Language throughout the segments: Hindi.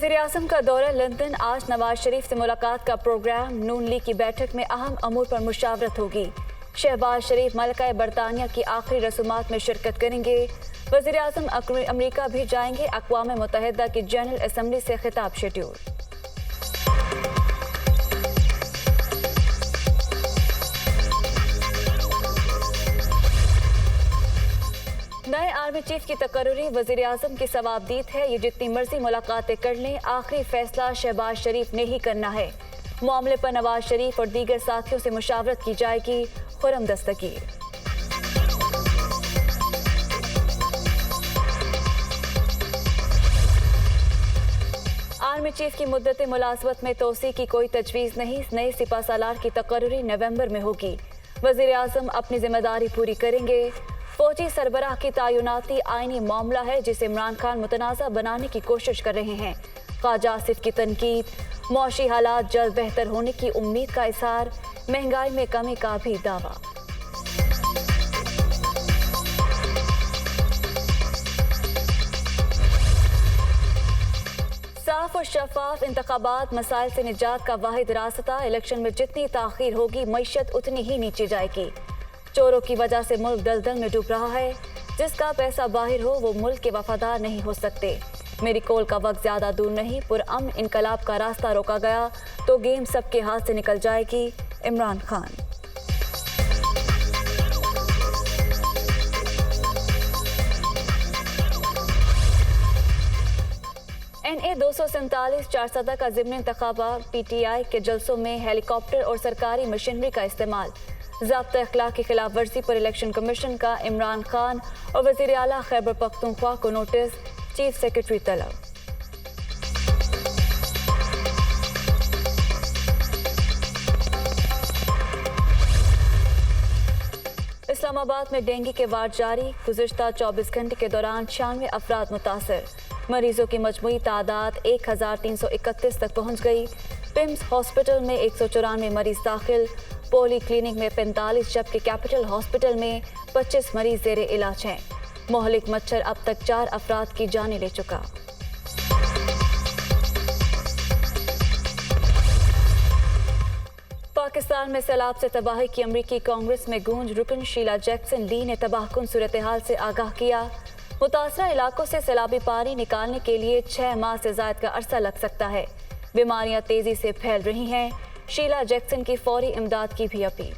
वज़ीर-ए-आज़म का दौरा लंदन। आज नवाज शरीफ से मुलाकात का प्रोग्राम। नून लीग की बैठक में अहम अमूर पर मुशावरत होगी। शहबाज शरीफ मलका बरतानिया की आखिरी रसूमात में शिरकत करेंगे। वज़ीर-ए-आज़म अमेरिका भी जाएंगे। अक़वाम मुत्तहिदा की जनरल असम्बली से खिताब शेड्यूल। नए आर्मी चीफ की तकर्री। वज़ीर-ए-आज़म की सवाबदीद है, ये जितनी मर्जी मुलाकातें कर लें, आखिरी फैसला शहबाज शरीफ ने ही करना है। मामले पर नवाज शरीफ और दीगर साथियों से मुशावरत की जाएगी। खुर्रम दस्तगीर। आर्मी चीफ की मुद्दत मुलाजमत में तोसी की कोई तजवीज़ नहीं। नए सिपा सालार की तकर्री नवंबर में होगी। वज़ीर-ए-आज़म अपनी जिम्मेदारी पूरी करेंगे। फौजी सरबराह की तैनाती आईनी मामला है जिसे इमरान खान मुतनाज़ा बनाने की कोशिश कर रहे हैं। ख्वाजा आसिफ की तनकीद। मौशी हालात जल्द बेहतर होने की उम्मीद का इज़हार। महंगाई में कमी का भी दावा। साफ और शफाफ इंतखाबात मसाइल से निजात का वाहिद रास्ता। इलेक्शन में जितनी ताख़ीर होगी मईशत उतनी ही नीचे जाएगी। चोरों की वजह से मुल्क दलदल में डूब रहा है। जिसका पैसा बाहर हो वो मुल्क के वफादार नहीं हो सकते। मेरी कॉल का वक्त ज्यादा दूर नहीं। पुरअमन इनकलाब का रास्ता रोका गया तो गेम सबके हाथ से निकल जाएगी। इमरान खान। NA 247 400 का ज़िमनी इंतखाबा। PTI के जलसों में हेलीकॉप्टर और सरकारी मशीनरी का इस्तेमाल। ज़ाब्ता अखलाक की खिलाफ वर्जी पर इलेक्शन कमीशन का इमरान खान और वज़ीर आला खैबर पख्तूनख्वा को नोटिस। चीफ सेक्रेटरी तलब। इस्लामाबाद में डेंगू के वार जारी। गुज़िश्ता 24 घंटे के दौरान 96 अफराद मुतासर। मरीजों की मजमूई तादाद 1331 तक पहुँच गई। पिम्स हॉस्पिटल में 194 मरीज दाखिल। पोली क्लिनिक में 45 जबकि कैपिटल हॉस्पिटल में 25 मरीज ज़ेरे इलाज हैं। मोहलिक मच्छर अब तक 4 अफराद की जानें ले चुका। पाकिस्तान में सैलाब से तबाही की अमरीकी कांग्रेस में गूंज। रुकन शीला जैक्सन ली ने तबाहकुन सूरत हाल से आगाह किया। मुतासरा इलाकों से सैलाबी पानी निकालने के लिए 6 माह से ज़ायद का अरसा लग सकता है। बीमारियां तेजी से फैल रही हैं। शीला जैक्सन की फौरी इमदाद की भी अपील।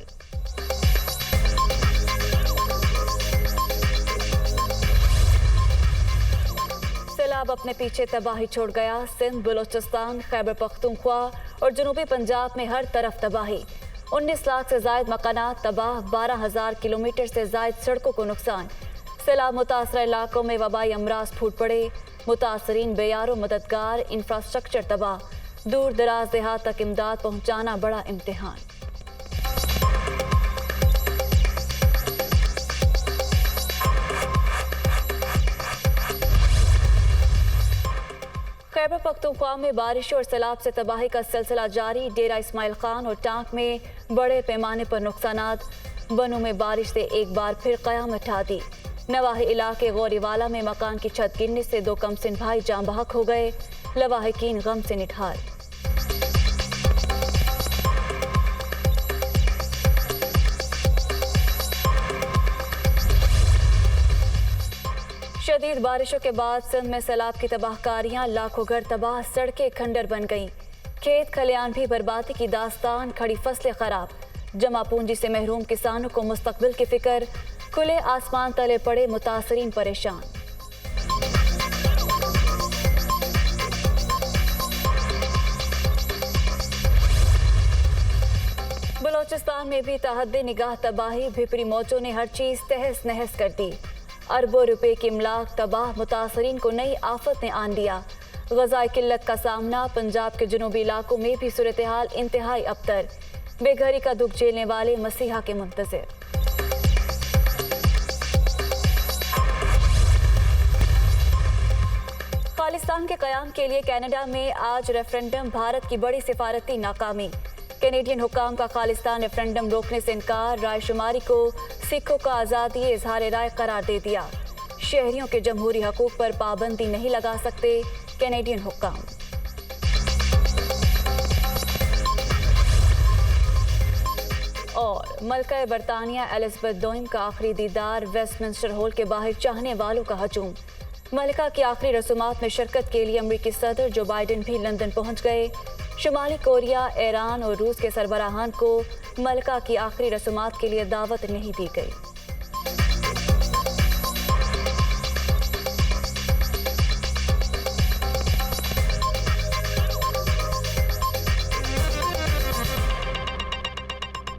सैलाब अपने पीछे तबाही छोड़ गया। सिंध, बलोचिस्तान, खैबर पख्तूनख्वा और जनूबी पंजाब में हर तरफ तबाही। 19 लाख से जायद मकानात तबाह। 12,000 किलोमीटर से जायद सड़कों को नुकसान। सैलाब मुतासरा इलाकों में वबाई अमराज फूट पड़े। मुतासरीन बेयारो मददगार। इंफ्रास्ट्रक्चर तबाह। दूर दराज देहात तक इमदाद पहुंचाना बड़ा इम्तिहान। खैबर पख्तूनख्वा में बारिश और सैलाब से तबाही का सिलसिला जारी। डेरा इस्माइल खान और टांक में बड़े पैमाने पर नुकसानात। बनों में बारिश से एक बार फिर क़यामत ढा दी। नवाही इलाके गौरीवाला में मकान की छत गिरने से 2 कमसिन भाई जाँ बहक हो गए। लवाहिकीन गम से निठार। शदीद बारिशों के बाद सिंध में सैलाब की तबाहकारियां। लाखों घर तबाह। सड़कें खंडर बन गईं। खेत खलियान भी बर्बादी की दास्तान। खड़ी फसलें खराब। जमा पूंजी से महरूम किसानों को मुस्तकबिल की फिक्र। खुले आसमान तले पड़े मुतासरीन परेशान। बलोचिस्तान में भी तहद्दे निगाह तबाही। भिपरी मौजों ने हर चीज तहस नहस कर दी। अरबों रुपए की इमलाक तबाह। मुतासरीन को नई आफत ने आन दिया। ग़ज़ाई किल्लत का सामना। पंजाब के जनूबी इलाकों में भी सूरत हाल इंतहाई अबतर। बेघरी का दुख झेलने वाले मसीहा के मुंतज़िर। खालिस्तान के क़याम के लिए कनाडा में आज रेफरेंडम। भारत की बड़ी सिफारती नाकामी। कैनेडियन हुकाम का खालिस्तान रेफरेंडम रोकने से इनकार। रायशुमारी को सिखों का आज़ादी इजहार राय करार दे दिया। शहरियों के जमहूरी हकूक़ पर पाबंदी नहीं लगा सकते कैनेडियन हुक्काम। मलका बरतानिया एलिजाबेथ दोइम का आखिरी दीदार, वेस्टमिंस्टर हॉल के बाहर चाहने वालों का हजूम। मलका की आखिरी रसूमात में शिरकत के लिए अमरीकी सदर जो बाइडेन भी लंदन पहुंच गए। शुमाली कोरिया, ईरान और रूस के सरबराहान को मलका की आखिरी रसूमात के लिए दावत नहीं दी गई।